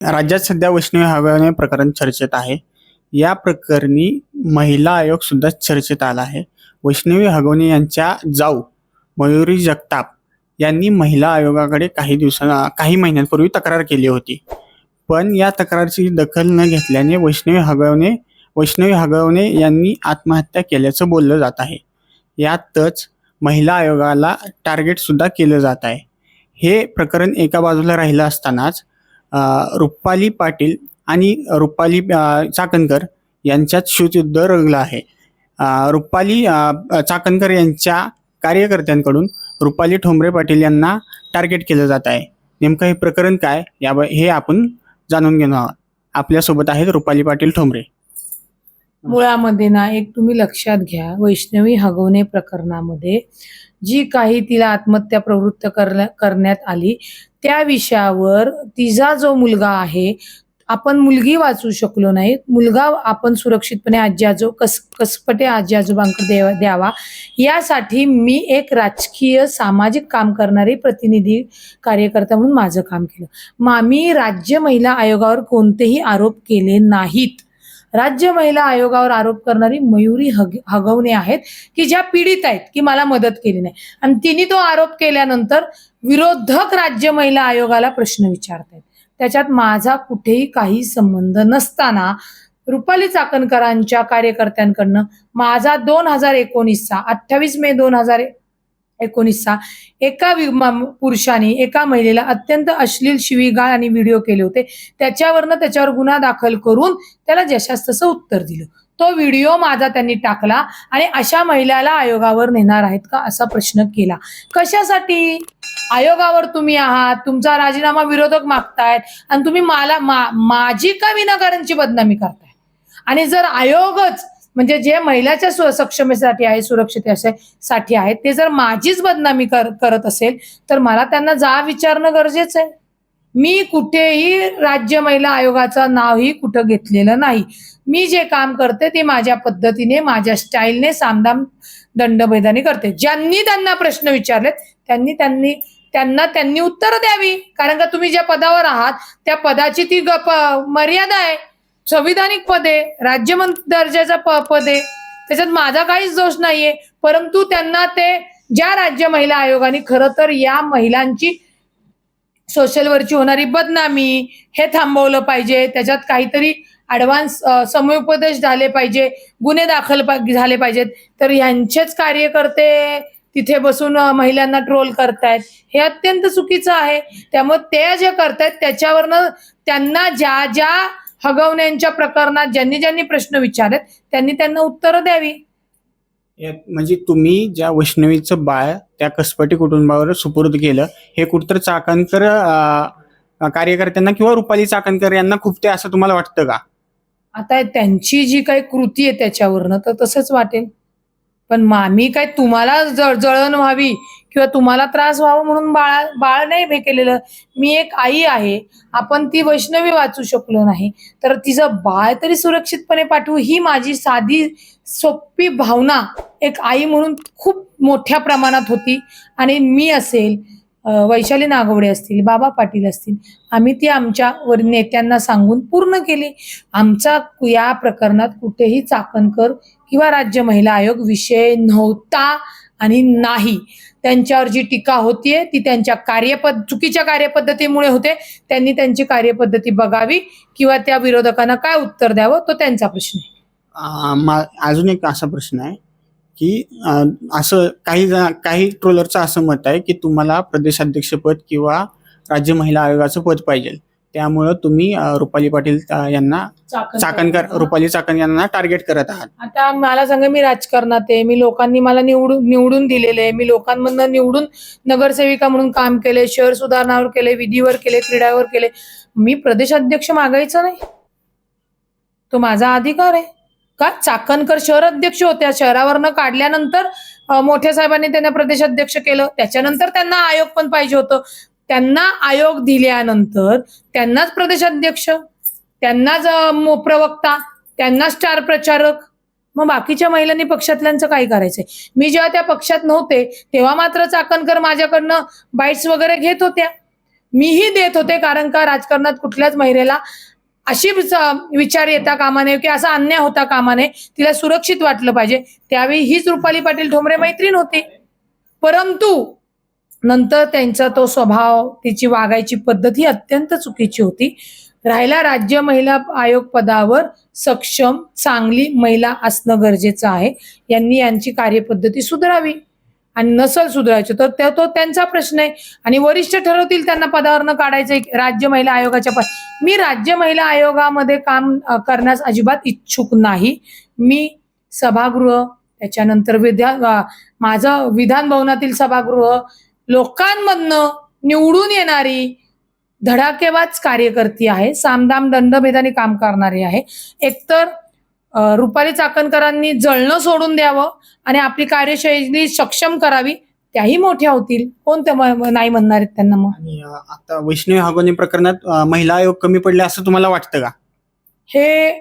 राज्यात सध्या वैष्णवी हगवणे प्रकरण चर्चेत आहे. या प्रकरणी महिला आयोग सुद्धा चर्चेत आला आहे. वैष्णवी हगवणे यांच्या जाऊ मयुरी जगताप यांनी महिला आयोगाकडे काही महिन्यांपूर्वी तक्रार केली होती. पण या तक्रारीची दखल न घेतल्याने वैष्णवी हगवणे यांनी आत्महत्या केल्याचं बोललं जात आहे. यातच महिला आयोगाला टार्गेट सुद्धा केलं जात आहे. हे प्रकरण एका बाजूला राहिलं असतानाच रुपाली पाटील आणि रुपाली चाकणकर यांच्यात शूतयुद्ध रंगलं आहे. रुपाली चाकणकर यांच्या कार्यकर्त्यांकडून रुपाली ठोंबरे पाटील यांना टार्गेट केलं जात आहे. नेमकं हे प्रकरण काय हे आपण जाणून घेणार आहोत. आपल्यासोबत आहेत रुपाली पाटील ठोंबरे. मुळामध्ये ना एक तुम्ही लक्षात घ्या, वैष्णवी हगवणे प्रकरणामध्ये जी काही तिला आत्महत्या प्रवृत्त करण्यात आली त्या विषयावर तिचा जो मुलगा आहे, आपण मुलगी वाचू शकलो नाही, मुलगा आपण सुरक्षितपणे कसपटे आजी आजोबांकडे द्यावा यासाठी मी एक राजकीय सामाजिक काम करणारी प्रतिनिधी कार्यकर्ता म्हणून माझं काम केलं. मी राज्य महिला आयोगावर कोणतेही आरोप केले नाहीत. राज्य महिला आयोगावर आरोप करणारी मयुरी हगवणे आहेत की ज्या पीडित आहेत की मला मदत केली नाही, आणि तिने तो आरोप केल्यानंतर विरोधक राज्य महिला आयोगाला प्रश्न विचारतायत. त्याच्यात माझा कुठेही काही संबंध नसताना रुपाली चाकणकरांच्या कार्यकर्त्यांकडनं माझा 2019चा 28 मे 2019चा एका पुरुषाने एका महिलेला अत्यंत अश्लील शिवीगाळ आणि व्हिडिओ केले होते. त्याच्यावर गुन्हा दाखल करून त्याला जशास तसं उत्तर दिलं. तो व्हिडिओ माझा त्यांनी टाकला आणि अशा महिलाला आयोगावर नेणार आहेत का असा प्रश्न केला. कशासाठी आयोगावर तुम्ही आहात? तुमचा राजीनामा विरोधक मागतायत आणि तुम्ही माझी का विनाकारणची बदनामी करताय? आणि जर आयोगच म्हणजे जे महिलाच्या सक्षमेसाठी आहे, सुरक्षिततेसाठी आहे, ते जर माझीच बदनामी करत असेल तर मला त्यांना विचारणं गरजेचं आहे. मी कुठेही राज्य महिला आयोगाचं नावही कुठं घेतलेलं नाही. मी जे काम करते ते माझ्या पद्धतीने, माझ्या स्टाईलने सामदाम दंडभेदाने करते. ज्यांनी त्यांना प्रश्न विचारलेत त्यांनी उत्तर द्यावी, कारण का तुम्ही ज्या पदावर आहात त्या पदाची ती मर्यादा आहे. संविधानिक पद आहे, राज्यमंत्री दर्जाचा पद आहे, त्याच्यात माझा काहीच दोष नाहीये. परंतु त्यांना ते ज्या राज्य महिला आयोगाने खरं तर या महिलांची सोशलवरची होणारी बदनामी हे थांबवलं पाहिजे, त्याच्यात काहीतरी ऍडव्हान्स समुपदेश झाले पाहिजे, गुन्हे दाखल झाले पाहिजेत. तर यांचेच कार्यकर्ते तिथे बसून महिलांना ट्रोल करतायत, हे अत्यंत चुकीचं आहे. त्यामुळे ते जे करतायत त्याच्यावरनं त्यांना ज्या हगवण्यांच्या प्रकरणात ज्यांनी प्रश्न विचारलेत त्यांना उत्तरं द्यावी. म्हणजे तुम्ही ज्या वैष्णवीचं बाळ त्या कसपटी कुटुंबावर सुपूर्द केलं, हे कुठतर चाकणकर कार्यकर्त्यांना किंवा रुपाली चाकणकर यांना खूप ते असं तुम्हाला वाटतं का? आता त्यांची जी काही कृती आहे त्याच्यावरनं तर तसंच वाटेल. पण मी काय तुम्हाला जळण व्हावी किंवा तुम्हाला त्रास व्हावा म्हणून बाळ नाही हे केलेलं. मी एक आई आहे, आपण ती वैष्णवी वाचू शकलो नाही तर तिचं बाळ तरी सुरक्षितपणे पाठवू ही माझी साधी सोपी भावना एक आई म्हणून खूप मोठ्या प्रमाणात होती. आणि मी असेल, वैशाली नागवडे असतील, बाबा पाटील असतील, आम्ही ती आमच्या नेत्यांना सांगून पूर्ण केली. आमचा या प्रकरणात कुठेही चाकणकर किंवा राज्य महिला आयोग विषय नव्हता आणि नाही. त्यांच्यावर जी टीका होतीये ती त्यांच्या चुकीच्या कार्यपद्धतीमुळे होते. त्यांनी त्यांची कार्यपद्धती बघावी किंवा त्या विरोधकांना काय उत्तर द्यावं तो त्यांचा प्रश्न आहे. अजून एक असा प्रश्न आहे की असं काही ट्रोलरचं असं मत आहे की तुम्हाला प्रदेशाध्यक्षपद किंवा राज्य महिला आयोगाचं पद पाहिजे, त्यामुळं तुम्ही रुपाली पाटील यांना रुपाली चाकण यांना टार्गेट करत आहात. आता मला सांगा, मी राजकारणात आहे, मी लोकांनी मला निवडून दिलेले आहे, मी लोकांमधनं निवडून नगरसेविका म्हणून काम केले, शहर सुधारणावर केले, विधीवर केले, क्रीडावर केले. मी प्रदेशाध्यक्ष मागायचं नाही, तो माझा अधिकार आहे. का चाकणकर शहर अध्यक्ष होत्या, शहरावरनं काढल्यानंतर मोठ्या साहेबांनी त्यांना प्रदेशाध्यक्ष केलं, त्याच्यानंतर त्यांना आयोग पण पाहिजे होतं. त्यांना आयोग दिल्यानंतर त्यांनाच प्रदेशाध्यक्ष, त्यांनाच प्रवक्ता, त्यांना स्टार प्रचारक. मग बाकीच्या महिलांनी पक्षातल्यांचं काय करायचंय? मी जेव्हा त्या पक्षात नव्हते तेव्हा मात्र चाकणकर माझ्याकडनं बाईट्स वगैरे घेत होत्या. मीही देत होते, कारण का राजकारणात कुठल्याच महिलेला अशी विचार येता कामा नये की असा अन्याय होता कामा नये, तिला सुरक्षित वाटलं पाहिजे. त्यावेळी हीच रुपाली पाटील ठोंबरे मैत्रीण होती. परंतु नंतर त्यांचा तो स्वभाव, तिची वागायची पद्धत ही अत्यंत चुकीची होती. राहिला राज्य महिला आयोग पदावर सक्षम चांगली महिला असणं गरजेचं आहे. यांनी यांची कार्यपद्धती सुधारावी, आणि नसल सुधारायचं तर तो त्यांचा प्रश्न आहे, आणि वरिष्ठ ठरवतील त्यांना पदावरनं काढायचं राज्य महिला आयोगाच्या मी राज्य महिला आयोगामध्ये काम करण्यास अजिबात इच्छुक नाही. मी सभागृह, त्याच्यानंतर माझं विधान भवनातील सभागृह, लोकांमधनं निवडून येणारी धडाकेबाज कार्यकर्ती आहे, सामदाम दंडभेदाने काम करणारी आहे. एकतर रुपाली चाकणकरांनी जळणं सोडून द्यावं आणि आपली कार्यशैली सक्षम करावी, त्याही मोठ्या होतील. कोण नाही म्हणणार आहेत त्यांना. मग आणि आता वैष्णवी हगवणे प्रकरणात महिला आयोग कमी पडले असं तुम्हाला वाटतं का? हे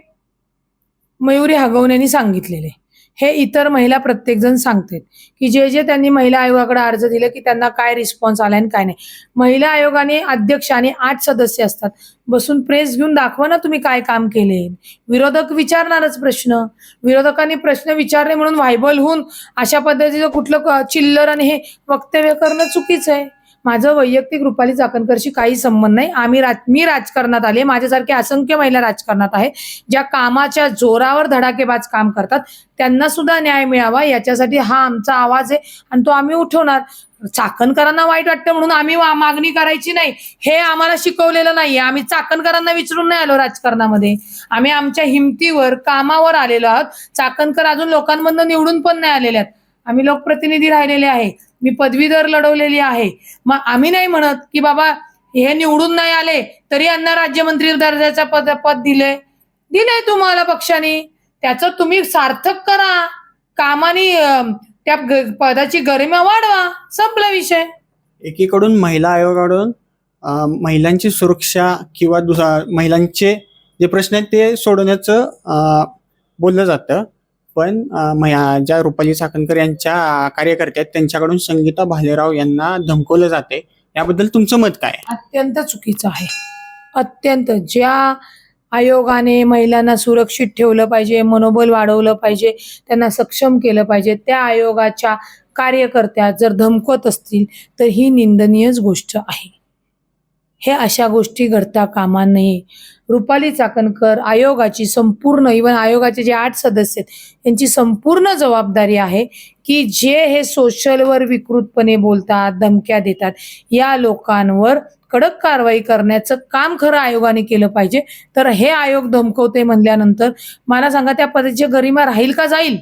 मयुरी हगवणेंनी सांगितलेले, हे इतर महिला प्रत्येकजण सांगतात की जे जे त्यांनी महिला आयोगाकडे अर्ज दिले की त्यांना काय रिस्पॉन्स आला आणि काय नाही. महिला आयोगाने अध्यक्ष आणि 8 सदस्य असतात. बसून प्रेस घेऊन दाखवा ना तुम्ही काय काम केले. विरोधक विचारणारच प्रश्न. विरोधकांनी प्रश्न विचारले म्हणून व्हायबल होऊन अशा पद्धतीचं कुठलं चिल्लर आणि हे वक्तव्य करणं चुकीचं आहे. माझं वैयक्तिक रुपाली चाकणकरशी काही संबंध नाही. मी राजकारणात आले, माझ्यासारखे असंख्य महिला राजकारणात आहे ज्या कामाच्या जोरावर धडाकेबाज काम करतात. त्यांना सुद्धा न्याय मिळावा याच्यासाठी हा आमचा आवाज आहे, आणि तो आम्ही उठवणार. चाकणकरांना वाईट वाटतं म्हणून आम्ही मागणी करायची नाही, हे आम्हाला शिकवलेलं नाहीये. आम्ही चाकणकरांना विचारून नाही आलो राजकारणामध्ये. आम्ही आमच्या हिमतीवर, कामावर आलेलो आहोत. चाकणकर अजून लोकांमधून निवडून पण नाही आलेले आहेत. आम्ही लोकप्रतिनिधी राहिलेले आहे. मी पदवीधर लढवलेली आहे. मग आम्ही नाही म्हणत की बाबा हे निवडून नाही आले तरी यांना राज्यमंत्री दर्जाचा पद दिले तुम्हाला पक्षाने, त्याचं तुम्ही सार्थक करा. कामाने त्या पदाची गरिमा वाढवा, संपला विषय. एकीकडून महिला आयोगाकडून महिलांची सुरक्षा किंवा महिलांचे जे प्रश्न आहेत ते सोडवण्याचं बोललं जातं, पण ज्या रुपाली चाकणकर यांच्या कार्यकर्त्या आहेत त्यांच्याकडून संगीता भालेराव यांना धमकवलं जाते, याबद्दल तुमचं मत काय? अत्यंत चुकीचं आहे. अत्यंत. ज्या आयोगाने महिलांना सुरक्षित ठेवलं पाहिजे, मनोबल वाढवलं पाहिजे, त्यांना सक्षम केलं पाहिजे, त्या आयोगाच्या कार्यकर्त्या जर धमकवत असतील तर ही निंदनीयच गोष्ट आहे. हे अशा गोष्टी घडता कामा नये. रुपाली चाकणकर आयोगाची संपूर्ण, इव्हन आयोगाचे जे 8 सदस्य आहेत यांची संपूर्ण जबाबदारी आहे की जे हे सोशलवर विकृतपणे बोलतात, धमक्या देतात, या लोकांवर कडक कारवाई करण्याचं काम खरं आयोगाने केलं पाहिजे. तर हे आयोग धमकवते म्हणल्यानंतर मला सांगा त्या पदाची गरिमा राहील का जाईल?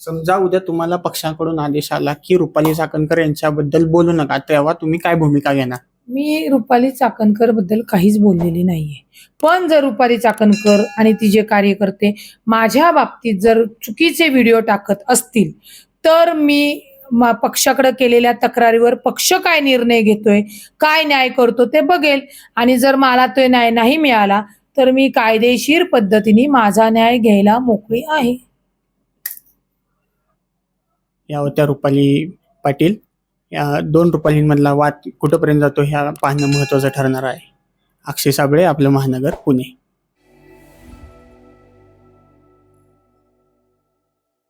समजा उद्या तुम्हाला पक्षाकडून आदेश आला की रुपाली चाकणकर यांच्याबद्दल बोलू नका, तेव्हा तुम्ही काय भूमिका घेणार? मी रुपाली चाकणकर बद्दल काहीच बोललेली नाहीये. पण जर रुपाली चाकणकर आणि तिचे कार्यकर्ते माझ्या बाबतीत जर चुकीचे व्हिडिओ टाकत असतील तर मी पक्षाकडे केलेल्या तक्रारीवर पक्ष काय निर्णय घेतोय, काय न्याय करतो ते बघेल. आणि जर मला तो न्याय नाही मिळाला तर मी कायदेशीर पद्धतीने माझा न्याय घ्यायला मोकळी आहे. या होत्या रुपाली पाटील. या 2 रुपालींमधला वाद कुठंपर्यंत जातो ह्या पाहणं महत्त्वाचं ठरणार आहे. अक्षय साबळे, आपलं महानगर, पुणे.